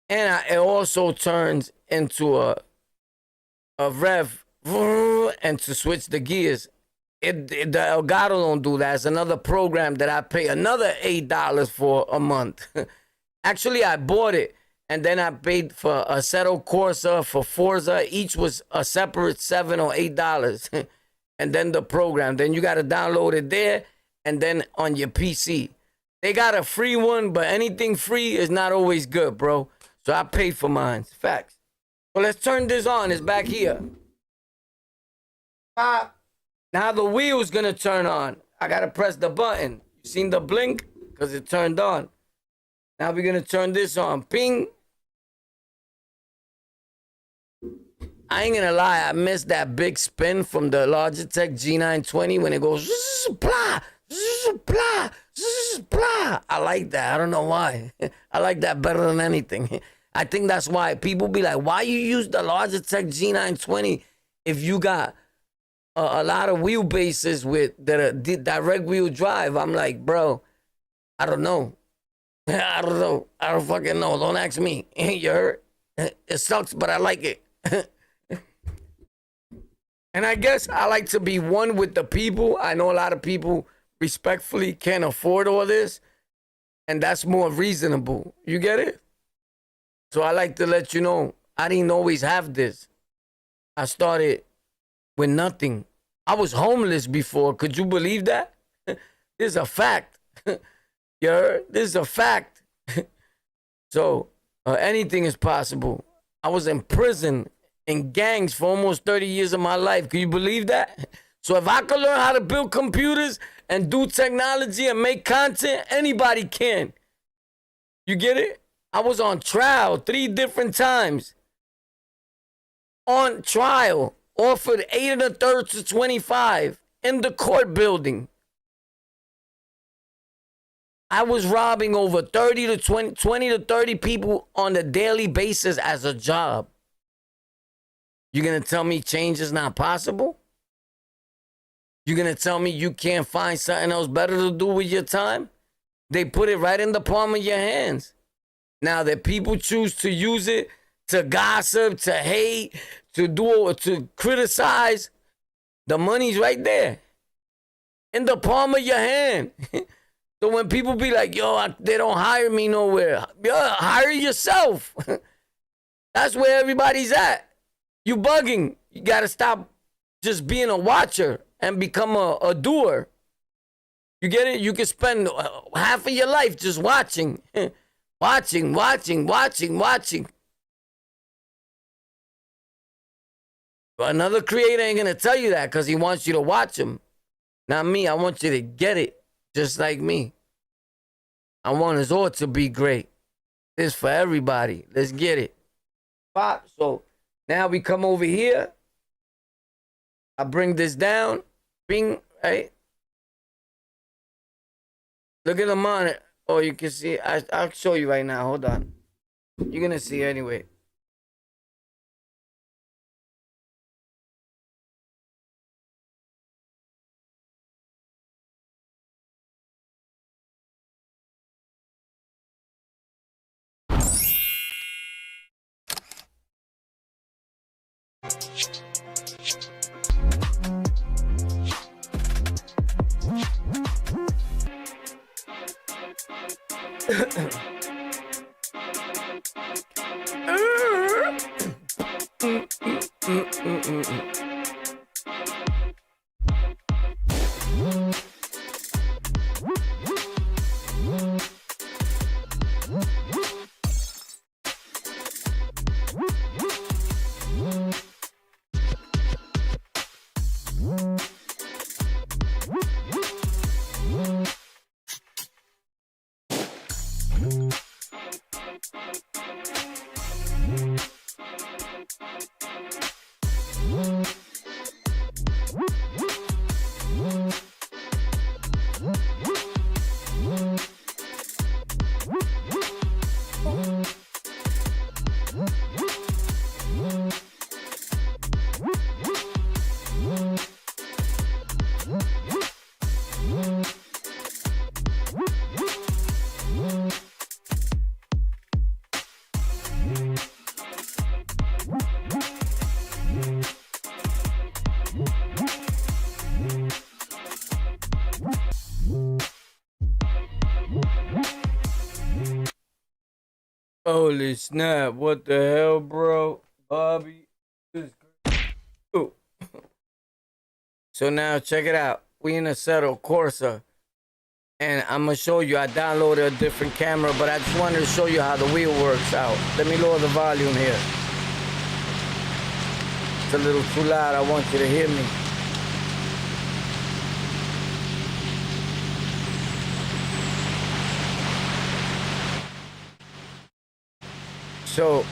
And it also turns into a rev and to switch the gears. The Elgato don't do that. It's another program that I pay another $8 for a month. Actually, I bought it. And then I paid for Assetto Corsa for Forza. Each was a separate $7 or $8. And then the program. Then you got to download it there and then on your PC. They got a free one, but anything free is not always good, bro. So I paid for mine. Facts. So let's turn this on. It's back here. Now the wheel's going to turn on. I got to press the button. You seen the blink? Because it turned on. Now we're going to turn this on. Ping. I ain't going to lie. I missed that big spin from the Logitech G920 when it goes, blah, blah, blah. I like that. I don't know why. I like that better than anything. I think that's why people be like, why you use the Logitech G920 if you got a lot of wheelbases with that are direct wheel drive? I'm like, bro, I don't know. I don't know. I don't fucking know. Don't ask me. You heard? It sucks, but I like it. And I guess I like to be one with the people. I know a lot of people respectfully can't afford all this, and that's more reasonable. You get it? So I like to let you know I didn't always have this. I started with nothing. I was homeless before. Could you believe that? This is a fact. You heard? This is a fact. So anything is possible. I was in prison in gangs for almost 30 years of my life. Can you believe that? So if I could learn how to build computers and do technology and make content, anybody can. You get it? I was on trial 3 different times. On trial, offered 8 1/3 to 25 in the court building. I was robbing over 30 to 20 to 30 people on a daily basis as a job. You're going to tell me change is not possible? You're going to tell me you can't find something else better to do with your time? They put it right in the palm of your hands. Now that people choose to use it to gossip, to hate, to criticize, the money's right there in the palm of your hand. So when people be like, yo, they don't hire me nowhere, yo, hire yourself. That's where everybody's at. You bugging. You got to stop just being a watcher and become a doer. You get it? You can spend half of your life just watching. watching. But another creator ain't going to tell you that because he wants you to watch him. Not me. I want you to get it just like me. I want us all to be great. This for everybody. Let's get it. Pop. So now we come over here. I bring this down. Bing, right? Look at the monitor. Oh, you can see. I'll show you right now. Hold on. You're going to see anyway. Holy snap, what the hell, bro? Bobby. Ooh. So now check it out. We in Assetto Corsa. And I'm going to show you, I downloaded a different camera, but I just wanted to show you how the wheel works out. Let me lower the volume here. It's a little too loud, I want you to hear me. So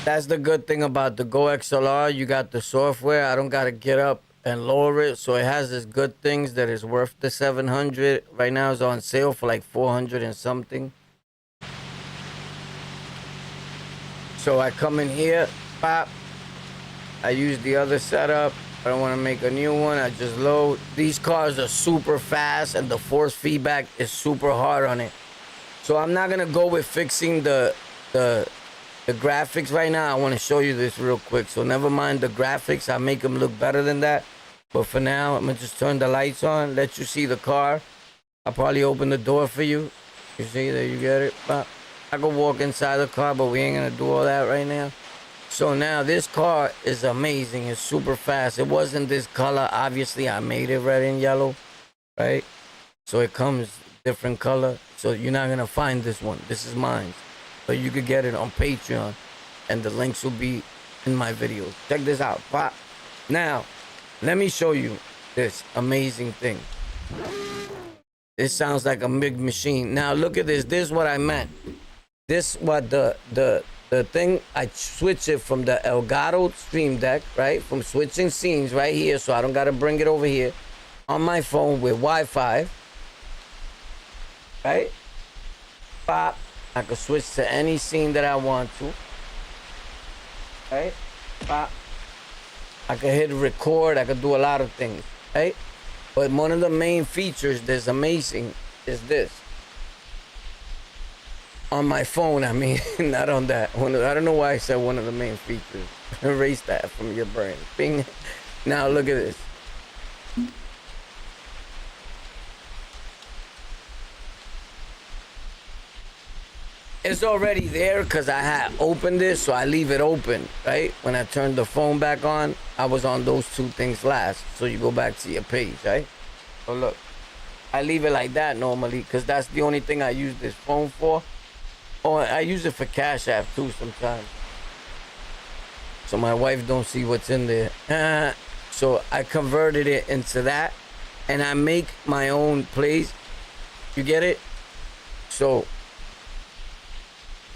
that's the good thing about the Go XLR. You got the software. I don't got to get up and lower it. So it has this good things that is worth the 700. Right now it's on sale for like 400 and something. So I come in here, pop. I use the other setup. I don't want to make a new one. I just load. These cars are super fast and the force feedback is super hard on it. So I'm not going to go with fixing the The graphics right now, I want to show you this real quick. So never mind the graphics. I make them look better than that. But for now, I'm going to just turn the lights on, let you see the car. I'll probably open the door for you. You see, there you get it. I could walk inside the car, but we ain't going to do all that right now. So now this car is amazing. It's super fast. It wasn't this color. Obviously, I made it red and yellow, right? So it comes different color. So you're not going to find this one. This is mine. So you could get it on Patreon. And the links will be in my video. Check this out. Pop. Now, let me show you this amazing thing. This sounds like a big machine. Now, look at this. This is what I meant. This what the thing, I switch it from the Elgato Stream Deck, right? From switching scenes right here, so I don't got to bring it over here. On my phone with Wi-Fi, right? Pop. I can switch to any scene that I want to, right? Pop. I can hit record. I can do a lot of things, right? But one of the main features that's amazing is this. On my phone, I mean, not on that. I don't know why I said one of the main features. Erase that from your brain. Bing. Now look at this. It's already there because I had opened this, so I leave it open, right? When I turned the phone back on, I was on those two things last. So you go back to your page, right? So look, I leave it like that normally because that's the only thing I use this phone for. Oh, I use it for Cash App too sometimes. So my wife don't see what's in there. So I converted it into that. And I make my own plays. You get it? So,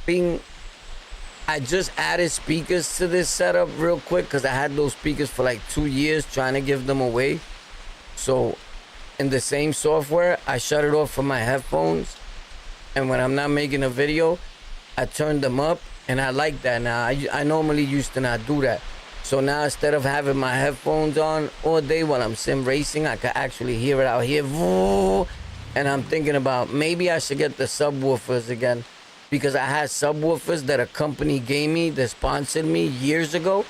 I just added speakers to this setup real quick because I had those speakers for like 2 years trying to give them away. So, in the same software, I shut it off from my headphones. And when I'm not making a video, I turn them up, and I like that now. I normally used to not do that. So now instead of having my headphones on all day while I'm sim racing, I can actually hear it out here. And I'm thinking about maybe I should get the subwoofers again, because I had subwoofers that a company gave me that sponsored me years ago.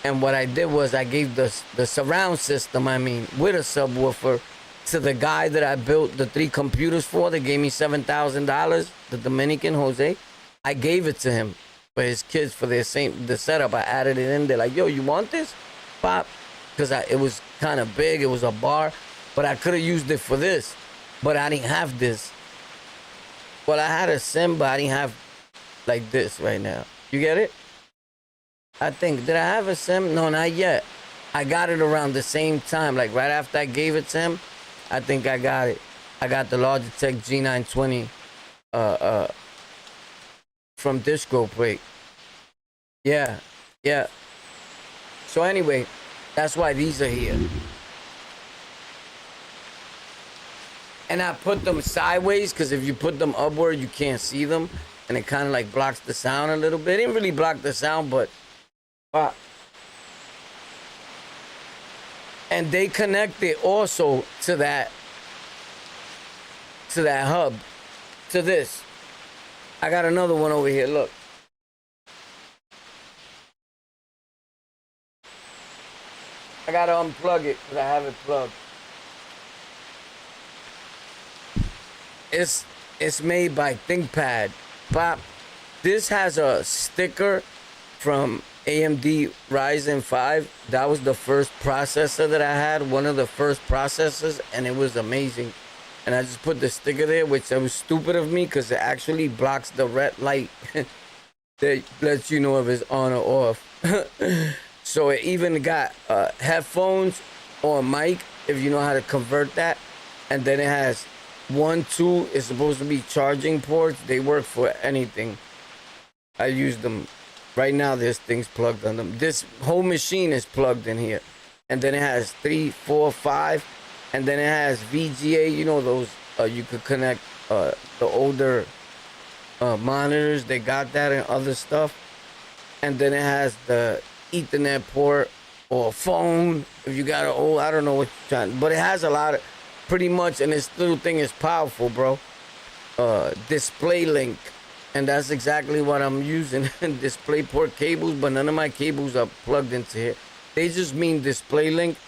And what I did was I gave the surround system, with a subwoofer, to the guy that I built the 3 computers for that gave me $7,000, the Dominican Jose. I gave it to him for his kids for the setup. I added it in there like, yo, you want this? Pop. Because it was kind of big. It was a bar. But I could have used it for this. But I didn't have this. Well, I had a sim, but I didn't have like this right now. You get it? I think. Did I have a sim? No, not yet. I got it around the same time. Like right after I gave it to him. I think I got it. I got the Logitech G920 from Disco Break. Yeah. So anyway, that's why these are here. And I put them sideways because if you put them upward, you can't see them. And it kind of like blocks the sound a little bit. It didn't really block the sound, but... and they connect it also to that hub, to this. I got another one over here, look. I gotta unplug it because I have it plugged. It's made by ThinkPad. Pop. This has a sticker from AMD Ryzen 5. That was the first processor that I had, one of the first processors, and it was amazing. And I just put the sticker there, which was stupid of me because it actually blocks the red light that lets you know if it's on or off. So it even got headphones or mic, if you know how to convert that. And then it has 1, 2, it's supposed to be charging ports. They work for anything. I use them. Right now, this thing's plugged on them. This whole machine is plugged in here. And then it has 3, 4, 5. And then it has VGA. You know those, you could connect the older monitors. They got that and other stuff. And then it has the Ethernet port or phone. If you got an old, I don't know what you're trying. But it has a lot of, pretty much. And this little thing is powerful, bro. Display link. And that's exactly what I'm using. Display port cables, but none of my cables are plugged into here. They just mean display link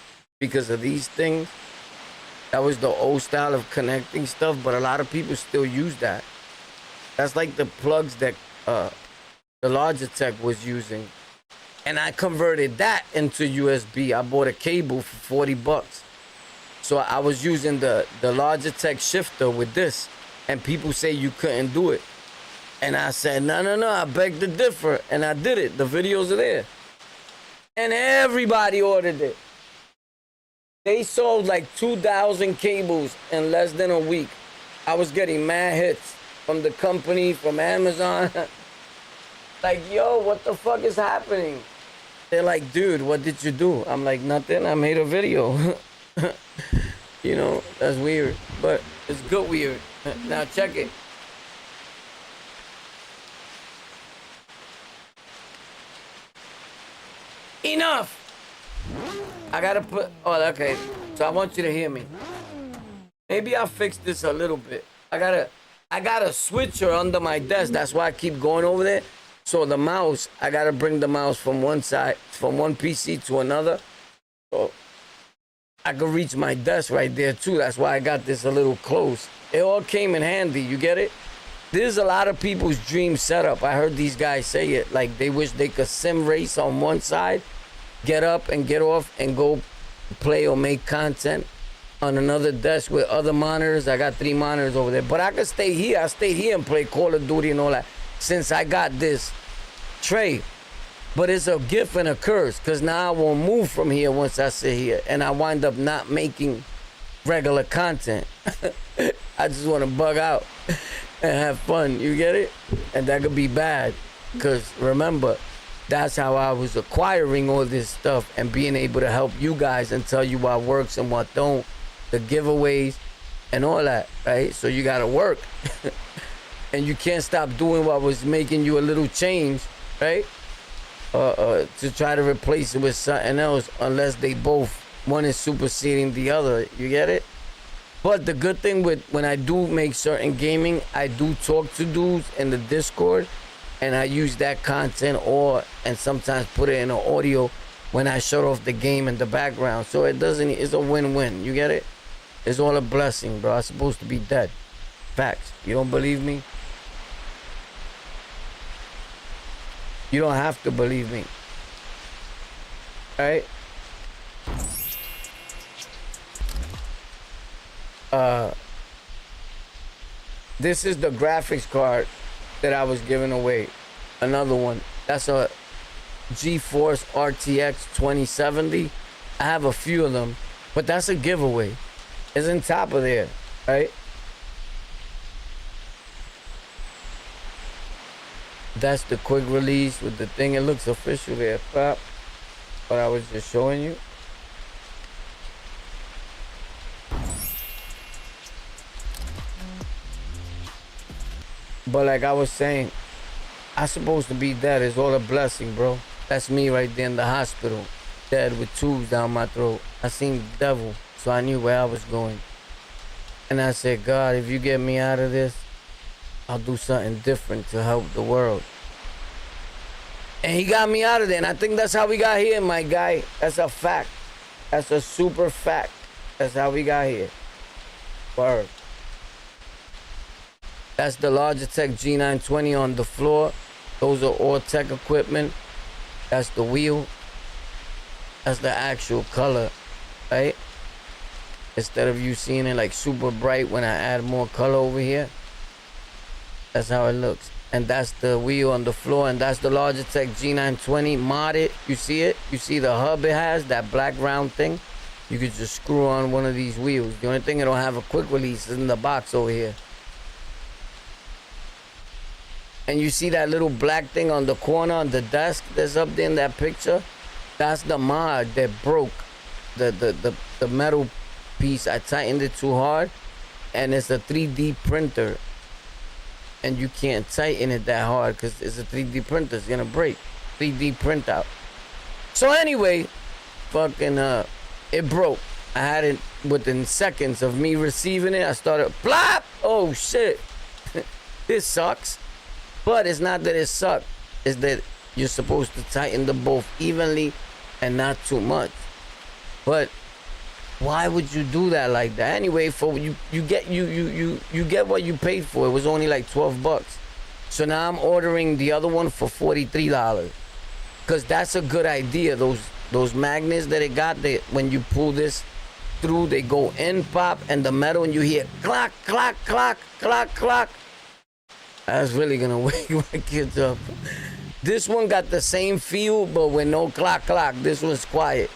because of these things. That was the old style of connecting stuff, but a lot of people still use that. That's like the plugs that the Logitech was using. And I converted that into USB. I bought a cable for $40. So I was using the Logitech shifter with this. And people say you couldn't do it. And I said, no, I beg to differ. And I did it. The videos are there. And everybody ordered it. They sold like 2,000 cables in less than a week. I was getting mad hits from the company, from Amazon. Like, yo, what the fuck is happening? They're like, dude, what did you do? I'm like, nothing. I made a video. You know, that's weird. But it's good weird. Now check it. Enough. I gotta put. Oh, okay. So I want you to hear me. Maybe I'll fix this a little bit. I got a switcher under my desk. That's why I keep going over there. So the mouse, I gotta bring the mouse from one side, from one PC to another. So I could reach my desk right there too. That's why I got this a little close. It all came in handy. You get it? This is a lot of people's dream setup. I heard these guys say it. Like they wish they could sim race on one side, get up and get off and go play or make content on another desk with other monitors. I got 3 monitors over there. But I could stay here. I stayed here and play Call of Duty and all that since I got this tray. But it's a gift and a curse because now I won't move from here once I sit here. And I wind up not making regular content. I just want to bug out and have fun. You get it? And that could be bad because remember, that's how I was acquiring all this stuff and being able to help you guys and tell you what works and what don't, the giveaways and all that, right? So you gotta work. And you can't stop doing what was making you a little change, right? To try to replace it with something else unless they both, one is superseding the other. You get it? But the good thing with when I do make certain gaming, I do talk to dudes in the Discord and I use that content and sometimes put it in an audio when I shut off the game in the background. So it's a win-win. You get it? It's all a blessing, bro. I'm supposed to be dead. Facts. You don't believe me? You don't have to believe me. All right? This is the graphics card that I was giving away. Another one. That's a GeForce RTX 2070. I have a few of them, but that's a giveaway. It's on top of there, right? That's the quick release with the thing. It looks official there, pop. But I was just showing you. But like I was saying, I'm supposed to be dead. It's all a blessing, bro. That's me right there in the hospital, dead with tubes down my throat. I seen the devil, so I knew where I was going. And I said, God, if you get me out of this, I'll do something different to help the world. And he got me out of there. And I think that's how we got here, my guy. That's a fact. That's a super fact. That's how we got here. Word. That's the Logitech G920 on the floor. Those are all tech equipment. That's the wheel. That's the actual color, right? Instead of you seeing it like super bright when I add more color over here. That's how it looks. And that's the wheel on the floor. And that's the Logitech G920 modded. You see it? You see the hub it has? That black round thing? You could just screw on one of these wheels. The only thing it don't have a quick release is in the box over here. And you see that little black thing on the corner on the desk that's up there in that picture? That's the mod that broke the metal piece. I tightened it too hard. And it's a 3D printer. And you can't tighten it that hard because it's a 3D printer. It's gonna break. 3D printout. So anyway, fucking it broke. I had it within seconds of me receiving it. I started plop. Oh shit. This sucks. But it's not that it sucked. It's that you're supposed to tighten the both evenly and not too much. But why would you do that like that? Anyway, for you get what you paid for. It was only like $12. So now I'm ordering the other one for $43. Cause that's a good idea. Those magnets that it got, they, when you pull this through, they go in, pop, and the metal, and you hear clock, clock, clock, clock, clock. That's really gonna wake my kids up. This one got the same feel, but with no clock, clock. This one's quiet.